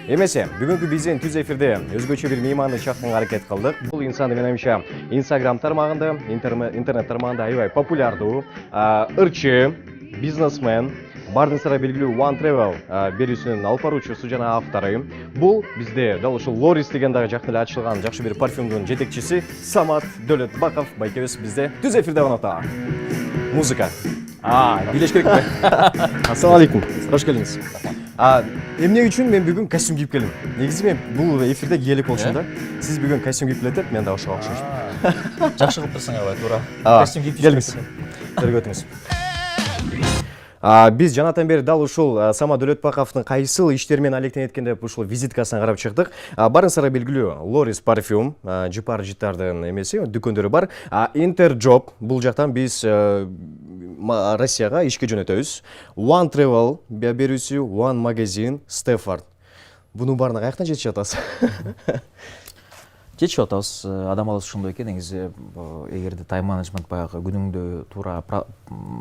Эмесе, бүгүнкү биздин түз эфирде өзгөчө бир мейманды чакырганга аракет кылдык. Бул инсан менимче Instagram тармагында, интернет тармагында аябай популярдуу, ырчы, бизнесмен, бардын сыра белгилүү One Travel берүүсүнүн алып баруучусу жана автору. Бул бизде дал ушул Loris деген дагы жакында эле ачылган жакшы бир парфюмдун жетекчиси Самат Дөлөтбаков байкебиз бизде түз эфирде конокто. Музыка. Билеш керекпи? Ассалам алейкум. Кош келиңиз. Эмне үчүн мен бүгүн костюм кийип келдим? Негизи мен бул эфирде киелик болчумун да. Сиз бүгүн костюм кийип келетип, мен да ошого окшошмун. Жакшы кылыптырсың аябай туура. Костюм кийип келиңиз. Жерге өтүңүз. Биз жанатан бери дал ушул Самат Дөлөтбаковдун кайсыл иштери менен алектенет экен деп ушул визиткасына карап чыктык. Барын сара белгилүү Loris парфюм, Jipar життардын эмеси, дүкөндөрү бар. Interjob бул жактан биз Россияга ишке жөнөтөбүз. One Travel берүүсү, One Magazine, Stafford. Бунун баарына каяктан жетишип атасыз? Жетишип атабыз. Адам баласы ушундай экен, негизи эгерде тайм менеджмент баягы күнүңдү туура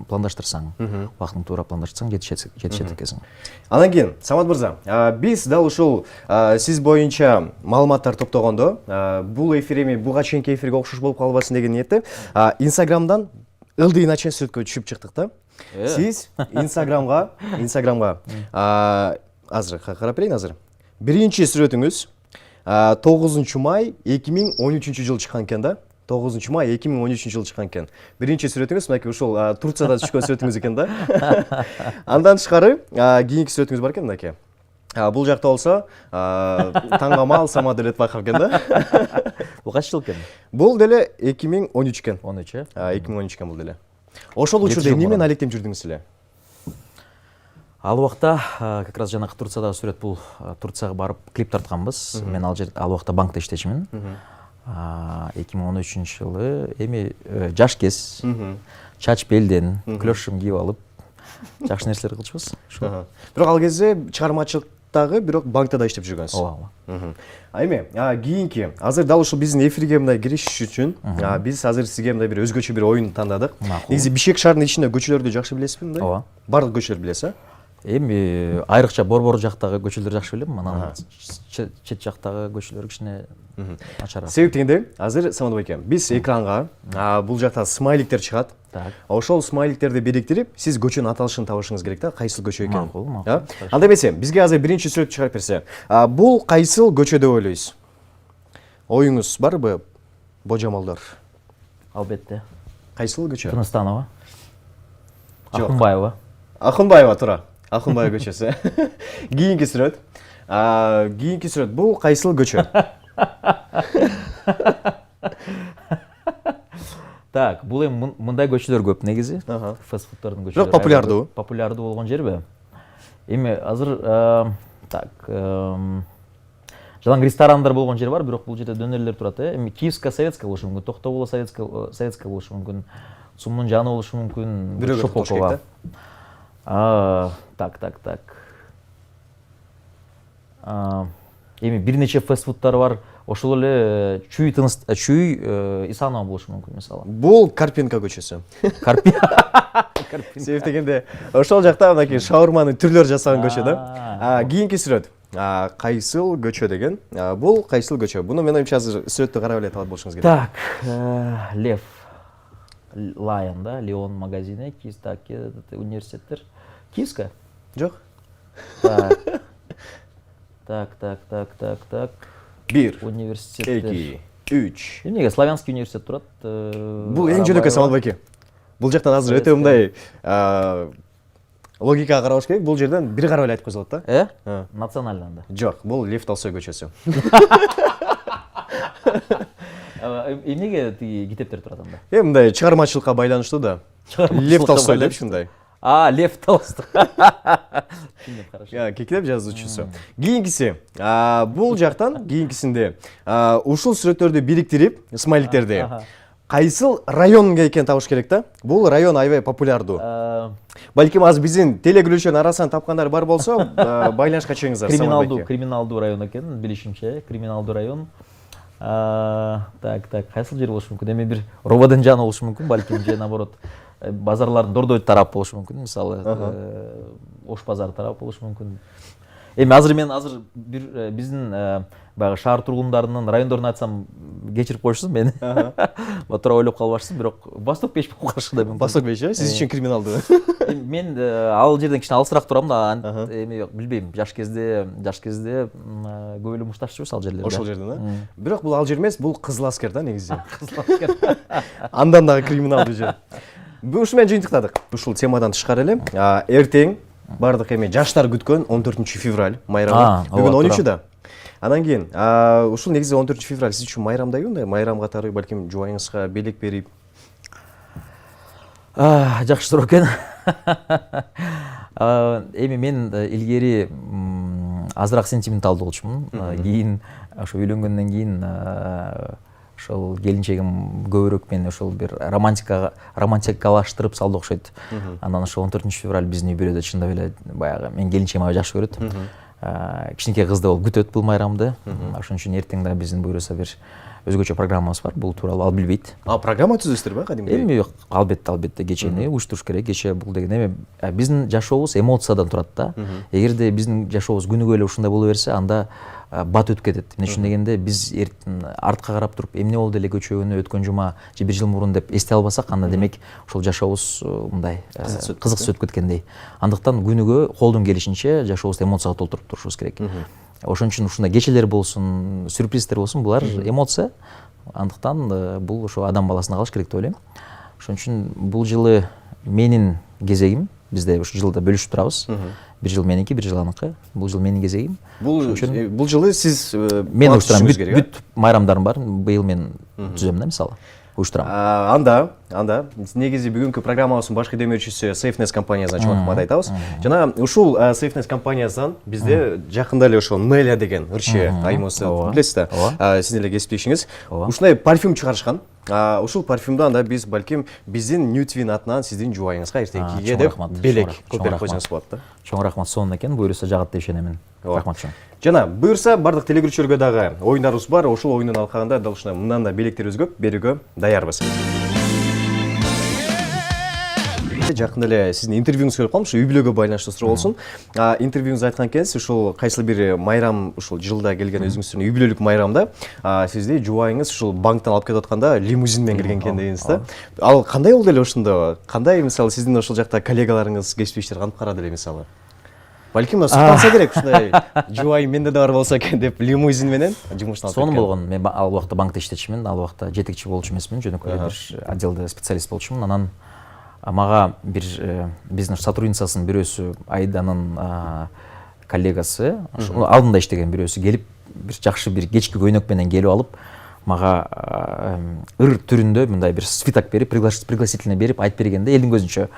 пландаштырсаң, убактыңды туура пландаштырсаң, жетишет экенсиң. Анан кийин, Самат мырза, биз дал ушул сиз боюнча маалыматтар топтогондо, бул эфир эми буга чейинки эфирге окшош болуп калбасын деген ниетте, Instagramдан ылдый начен сүрөткө түшүп чыктык да. Сиз Instagramга азыр карап берейин азыр. Биринчи сүрөтүңүз 9 май 2013 жылы чыккан экен да. 9 май 2013 жылы чыккан экен. Биринчи сүрөтүңүз мынакей ушул Турцияда түшкөн сүрөтүңүз экен да. Андан тышкары кийинки сүрөтүңүз бар экен мынакей. Бул жакта болсо таңгамал Самат Дөлөтбаков экен да. Бул кайсы жыл экен? Бул деле 2013 экен. 13, 2013 экен бул деле. Ошол учурда эмне менен алектенип жүрдүңүз эле? Ал убакта как раз жанагы Турциядагы сүрөт, бул Турцияга барып клип тартканбыз. Мен ал убакта банкта иштечимин. 2013 жылы эми жаш кез, чач белден, клёшым кийип алып, жакшы нерселер кылчубуз. Бирок ал кезде чыгармачылыктагы бирок банкта да иштеп жүргөнсүз. Ооба. Эми кийинки азыр дал ушул биздин эфирге мындай киришиш үчүн биз азыр сизге мындай бир өзгөчө бир оюн тандадык. Негизи Бишкек шаарынын ичинде көчөлөрдү жакшы билесизби мындай? Ооба. Бардык көчөлөрдү билесиз, Эми айрыкча Борбор жактагы көчөлөрдү жакшы билем, анан чет жактагы көчөлөр кичине начар. Себеп дегенде, азыр Самат байке, биз экранга бул жакта смайликтер чыгат. Ошол смайликтерди бириктирип, сиз көчөнүн аталышын табышыңыз керек да, кайсыл көчө экен. Макул. Анда эмесе, бизге азыр биринчи сүрөт чыгарып берсе, бул кайсыл көчө деп ойлойсуз? Оюңуз барбы, божомолдор? Албетте. Кайсыл көчө? Тыныстанова. Акынбаева. Акынбаева туура. Акынбаева көчөсү. Кийинки сүрөт. Бул кайсыл көчө? Так, бул эми мындай көчөлөр көп негизи. Фастфудтардын көчөлөрү. Бирок популярдуу. Популярдуу болгон жерби? Эми азыр жалаң ресторандар болгон жер бар, бирок бул жерде дөнерлер турат. Эми Киевская советская болушу мүмкүн, Токтогула советская болушу мүмкүн, Сумдун жаны болушу мүмкүн, Шопокова. Так. Эми бир нече фастфудтар бар. Ошол эле Чүй Исанова болушу мүмкүн, мисалы. Бул Карпенко көчөсү. Себеп дегенде, ошол жакта мынакей шаурманын түрлөрү жасаган көчө да. Кийинки сүрөт. Кайсыл көчө деген. Бул кайсыл көчө? Буну мен ойымча азыр сүрөттү карап эле табат болушуңуз керек. Так, Лев Лайон да, Леон магазини, Киевстаги университеттер. Киевская? Жок. Так. 1, университеттер. 2, 3. Эмнеге Славянский университет турат? Бул эң жөнөкөй Самат байке. Бул жактан азыр өтө мындай логикага карабаш керек. Бул жерден бир карап эле айтып койсо болот да. Национальный. Жок, бул Лев Толстой көчөсү. Эмнеге тиги китептер турат анда? Мындай чыгармачылыкка байланыштуу да. Лев Толстой деп ушундай. Лев Толстой. Китеп жазуучусу. Кийинкиси, бул жактан кийинкисинде ушул сүрөттөрдү бириктирип, смайликтерди кайсыл районга экен табыш керек да. Бул район аябай популярдуу. Балким азыр биздин телекөрүүчүлөрдүн арасынан тапкандар бар болсо, байланышка чыгыңыздар. Криминалдуу район экен, билишимче, криминалдуу район. Так, кайсыл жер болушу мүмкүн? Эми бир Рободен жаны болушу мүмкүн, балким, же наоборот базарлардын Дордой тарап болушу мүмкүн, мисалы Ош базары тарап болушу мүмкүн. Эми азыр мен бир биздин баягы шаар тургундарынын райондорун айтсам кечирип коюшсуз мени. Батура ойлоп калбашсыз, бирок Восток Беш болуп калышы да мүмкүн. Восток Беш, сиз үчүн криминалдуу. Мен ал жерден кичине алысыраак турам да, эми билбейм, жаш кезде көп эле мушташ жүрбүз ал жерлерде. Ошол жерден, бирок бул ал жер эмес, бул Кызыл Аскер да негизи. Кызыл Аскер. Андан дагы криминалдуу жер. Ушу менен жыйынтыктадык. Ушул темадан тышкары эле, эртең бардык эми жаштар күткөн 14 февраль майрамы. Бүгүн 13 да. Анан кийин ушул негизи 14 февраль сиз үчүн майрамдайбы, майрам катары балким жубайыңызга белек берип. Жакшы суроо экен. Эми мен илгери азыраак сентименталдуу болчумун. Кийин ошо үйлөнгөндөн кийин ошол келинчегим көбүрөөк мени ошол бир романтикалаштырып салды окшойт. Андан ошо 14 февраль биздин үй бүлөдө чындап эле баягы мен келинчегим аябай жакшы көрөт. Кичинекей кызды болуп күтөт бул майрамды. Ошон үчүн эртең да биздин буюрса бир өзгөчө программабыз бар. Бул тууралуу ал билбейт. Программа түзөсүздөр кадимги? Эми албетте кечени уюштуруш керек. Кече бул деген эми биздин жашообуз эмоциядан турат да. Эгерде биздин жашообуз күнүгө эле ушундай боло берсе, анда бат өтүп кетет. Эмне үчүн дегенде биз артка карап туруп эмне болду эле көчөгөнү өткөн жума же бир жыл мурун деп эстей албасак, анда демек ошол жашообуз мындай кызыксыз өтүп кеткендей. Андыктан күнүгө колдон келишинче жашообузду эмоцияга толтуруп турушубуз керек. Ошон үчүн ушундай кечелер болсун, сюрприздер болсун, булар эмоция. Андыктан бул ошо адам баласына калыш керек деп ойлойм. Ошон үчүн бул жылы менин кезегим, бизде ушу жылда бөлүшүп турабыз. Бир жыл меники, бир жыл аныкы. Бул жыл менин кезегим. Бул жылы сиз мен уюштурам, бүт майрамдарым бар. Быйыл мен түзөм да мисалы. Уюштурам. Анда негизи бүгүнкү программабыздын башкы демөөрчүсү Safeness компаниясынан чоң рахмат айтабыз. Жана ушул Safeness компаниясынан бизде жакында эле ошол Неля деген ырчы айымыбызды билесиз да, сиздин эле кесиптешиңиз. Ушундай парфюм чыгарышкан. Ушул парфюмду анда биз балким биздин Newtwin атынан сиздин жубайыңызга эртеңкиге деп белек көп берип койсоңуз болот да. Чоң рахмат, сонун экен, буюрса жагат деп ишенемин. Рахмат чоң. Жана буюрса бардык телегөрүүчүлөргө дагы оюндарыбыз бар. Ошол оюндун алкагында дал ушундай мындан да белектерибиз көп берүүгө даярбыз. Жакында эле сиздин интервьюңуз көрүп калдым, ушу үй бүлөгө байланыштуу суроо болсун. Интервьюңузда айткан экенсиз, ушул кайсыл бир майрам ушул жылда келген өзүңүздүн үй бүлөлүк майрамда сизди жубайыңыз ушул банктан алып кетип атканда лимузин менен кирген экен дегенсиз да. Ал кандай болду эле ошондо? Кандай мисалы сиздин ошол жакта коллегаларыңыз, кесиптештер кантип карады эле мисалы? Балким суктанса керек ушундай жубайым менде да бар болсо экен деп лимузин менен жумуштан алып кеткен. Сонун болгон. Мен ал убакта банкта иштечимин, ал убакта жетекчи болчу эмесмин, жөнөкөй бир отделде специалист болчумун. Анан мага бир бизнес сотрудницасынын бирөөсү, Айданын коллегасы, алдында иштеген бирөөсү келип, бир жакшы бир кечки көйнөк менен келип алып, мага ыр түрүндө мындай бир свиток берип, пригласительный берип айтып бергенде элдин көзүнчө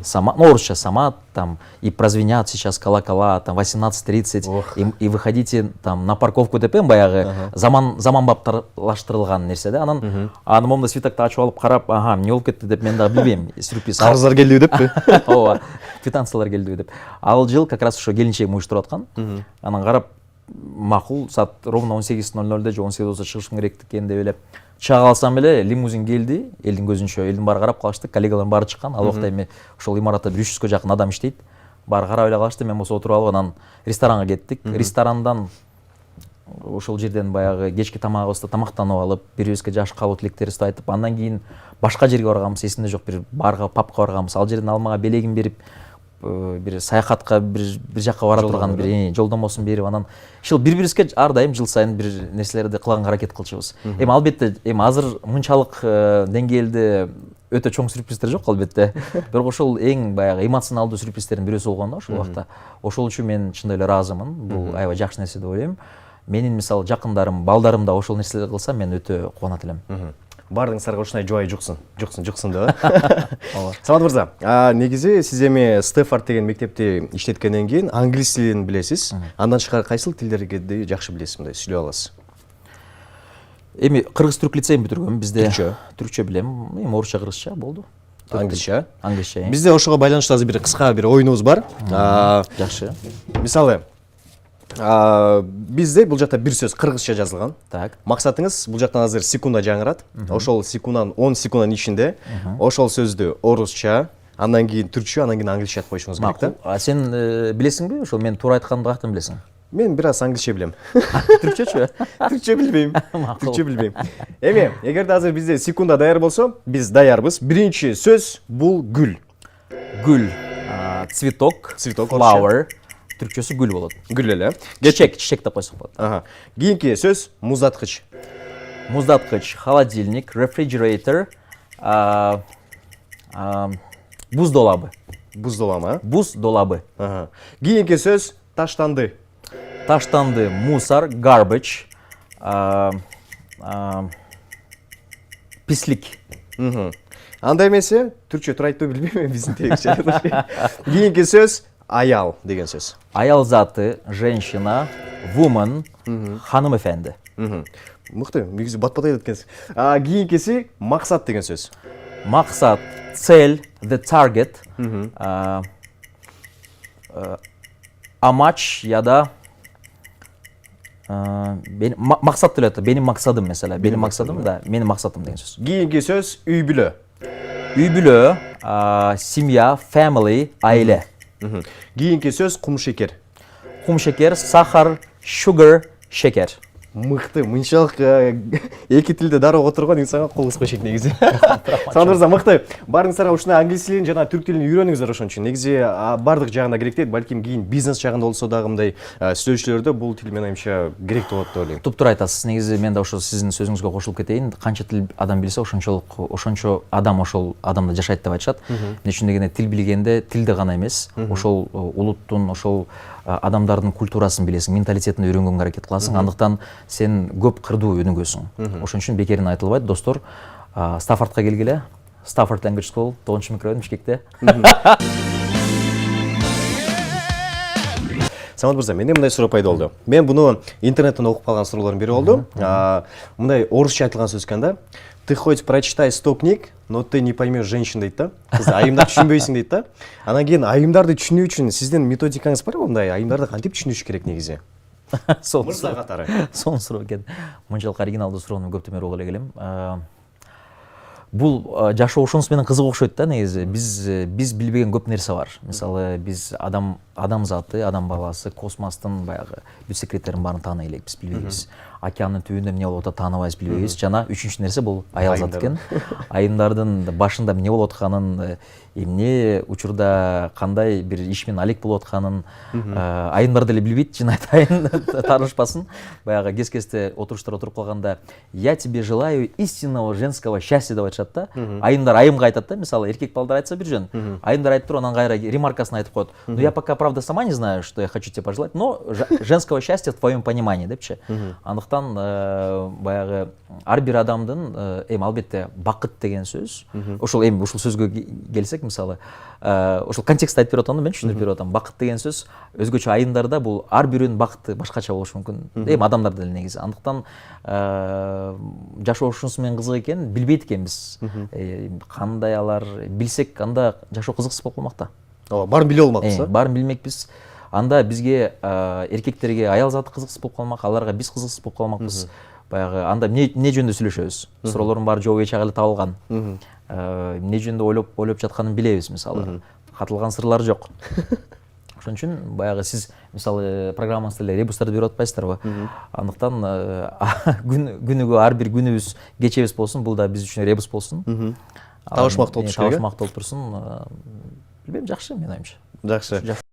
Самат, орусча Самат, там и прозвенят сейчас колокола, там 18:30 и выходите там на парковку деп баягы заманбаптарлаштырылган нерсе да. Анан аны момундай свитокду ачып алып карап, эмне болуп кетти деп мен дагы билбейм, сюрприз. Карыздар келдиби деппи? Ооба, квитанциялар келдиби деп. Ал жыл как раз ошо келинчегим уюштуруп аткан. Анан карап, макул, саат ровно 18:00 же 18:30 чыгышым керек экен деп элеп чыга калсам эле лимузин келди, элдин көзүнчө, элдин баары карап калышты, коллегаларым баары чыккан. Ал убакта эми ошол имаратта 300гө жакын адам иштейт. Баары карап эле калышты, мен болсо отуруп алып анан ресторанга кеттик. Ресторандан ошол жерден баягы кечки тамагыбызды тамактанып алып, бири-бирибизге жакшы кабыл тилектерибизди айтып, андан кийин башка жерге барганбыз, эсимде жок, бир барга, папка барганбыз. Ал жерден ал мага белегин берип, бир саякатка бир жакка бара турган бир жолдомосун берип, анан ошол бири-бирибизге ар дайым жыл сайын бир нерселерди кылганга аракет кылчубуз. Эми албетте азыр мынчалык деңгээлде өтө чоң сюрприздер жок албетте. Бирок ошол эң баягы эмоционалдуу сюрприздердин бирөөсү болгон да ошол убакта. Ошол үчүн мен чындап эле ыраазымын. Бул аябай жакшы нерсе деп ойлойм. Менин мисалы жакындарым, балдарым да ошол нерселерди кылса, мен өтө кубанат элем. Бардыңыздарга ушундай жубай жуксун деп. Самат мырза, негизи сиз эми Стефард деген мектепти иштеткенден кийин англис тилин билесиз. Андан тышкары кайсыл тилдерди жакшы билесиз, мындай сүйлөй аласыз? Эми кыргыз-түрк лицейин бүтүргөм, бизде түркчө билем, эми орусча, кыргызча болду. Англисча. Бизде ошого байланыштуу азыр бир кыска бир оюнубуз бар. Жакшы. Мисалы, бизде бул жакта бир сөз кыргызча жазылган. Так. Максатыңыз бул жактан азыр секунда жаңырат. Ошол секунданын 10 секунданын ичинде ошол сөздү орусча, Андан кейін түркчө, андан кейін англисче айтып коюшуңуз керек да. Макул. Сен билесиңби ошол мен туура айтканымды каяктан билесиң? Мен бир аз англисче билем. Түркчөчү? Түркчө билбейм. Макул. Түркчө билбейм. Эми, эгерде азыр бизде секунда даяр болсо, биз даярбыз. Биринчи сөз бул гүл. Гүл, цветок, Цветок, flower, түркчөсү гүл болот. Гүл эле. Чечек деп койсок болот. Ага. Кийинки сөз муздаткыч. Муздаткыч, холодильник, refrigerator, буз долабы. Буз долама. Буз долабы. Ага. Кийинки сөз таштанды. Таштанды, мусор, garbage, пислик. Андай эмесе, түркчө туура айтып билбейм, биздин тегиче. Кийинки сөз аял деген сөз. Аял заты, женщина, woman, ханым эфенди. Мыкты, негизи бат-бат айтат экенсиз. Кийинкиси максат деген сөз. Максат, цель, the target, амач яда максат делет, менин максадым mesela, менин максадым да, менин максатым деген сөз. Кийинки сөз үй бүлө. Үй бүлө, семья, family, аиле. Кийинки сөз кум шекер. Кум шекер, сахар, sugar, шекер. Мыкты, мынчалык эки тилде дароо отурган инсанга кол кыскы негизи. Сандырза мыкты. Баарыңыздарга ушундай англис тилин жана түрк тилин үйрөнүңүздөр ошон үчүн. Негизи бардык жагында керектейт, балким кийин бизнес жагында болсо дагы мындай сүйлөшүүлөрдө бул тил менимче керек болот деп ойлойм. Туптуура айтасыз. Негизи мен да ошо сиздин сөзүңүзгө кошулуп кетейин. Канча тил адам билсе, ошончо адам ошол адамда жашайт деп айтышат. Эмне үчүн дегенде тил билгенде тилди гана эмес, ошол улуттун, ошол адамдардын культурасын билесиң, менталитетин үйрөнгөнгө аракет кыласың. Андыктан сен көп кырдуу өнүгөсүң. Ошон үчүн бекерин айтылбайт, достор. Стаффордко келгиле. Stafford Language School, 9 микрорайон Бишкекте. Самат мырза, менде мындай суроо пайда болду. Мен буну интернеттен окуп калган суроолордун бири болду. Мындай орусча айтылган сөз экен да. Ты хоть прочитай 100 книг, но ты не поймешь женщин дейт да. Сиз айымдарды түшүнбөйсүң дейт да. Анан кийин айымдарды түшүнүү үчүн сиздин методикаңыз барбы мындай? Айымдарды кантип түшүнүш керек негизи? Мырза катары. Сонун суроо экен. Мынчалык оригиналдуу суроону көптөн бери угуп эле келем. Бул жашоо ошонусу менен кызык окшойт да негизи. Биз билбеген көп нерсе бар. Мисалы биз адам заты, адам баласы космостун баягы бүт секреттерин баарын тааный элек, биз билбейбиз. Океандын түбүндө эмне болуп атат тааныбайбыз, билбейбиз. Жана үчүнчү нерсе бул аял зат экен. Айымдардын башында эмне болуп атканын, эмне учурда кандай бир иш менен алек болуп атканын айымдар деле билбейт, чын айтайын, таанышпасын. Баягы кез-кезде отуруштар отуруп калганда я тебе желаю истинного женского счастья деп айтышат да. Айымдар айымга айтат да, мисалы эркек балдар айтса бир жөн. Айымдар айтып туруп анан кайра ремаркасын айтып коет. Ну я пока правда сама не знаю, что я хочу тебе пожелать, но женского счастья в твоем понимании депчи. Андыктан баягы ар бир адамдын эми албетте бакыт деген сөз. Ошол сөзгө келсек, мисалы, ошол контекстти айтып берип атам, мен түшүндүрүп берип атам. Бакыт деген сөз өзгөчө айымдарда бул ар бирөөнүн бакыты башкача болушу мүмкүн. Эми адамдарда деле негизи. Андыктан жашоо ушунусу менен кызык экен, билбейт экенбиз. Кандай алар билсек, анда жашоо кызыксыз болуп калмак да. Ооба, баарын билип алмакпыз. Баарын билмекпиз. Анда бизге эркектерге аял заты кызыксыз болуп калмак, аларга биз кызыксыз болуп калмакпыз. Баягы анда эмне жөнүндө сүйлөшөбүз? Суроолордун баары жообу эч ага эле табылган. Эмне жөнүндө ойлоп жатканын билебиз, мисалы. Катылган сырлар жок. Ошон үчүн баягы сиз мисалы программаңызда эле ребустарды берип атпайсыздарбы? Андыктан күнүгө ар бир күнүбүз, кечебиз болсун, бул да биз үчүн ребус болсун. Табышмактуу болуш керек. Табышмактуу болуп турсун. Билбейм, жакшы, менин оюмча. Жакшы.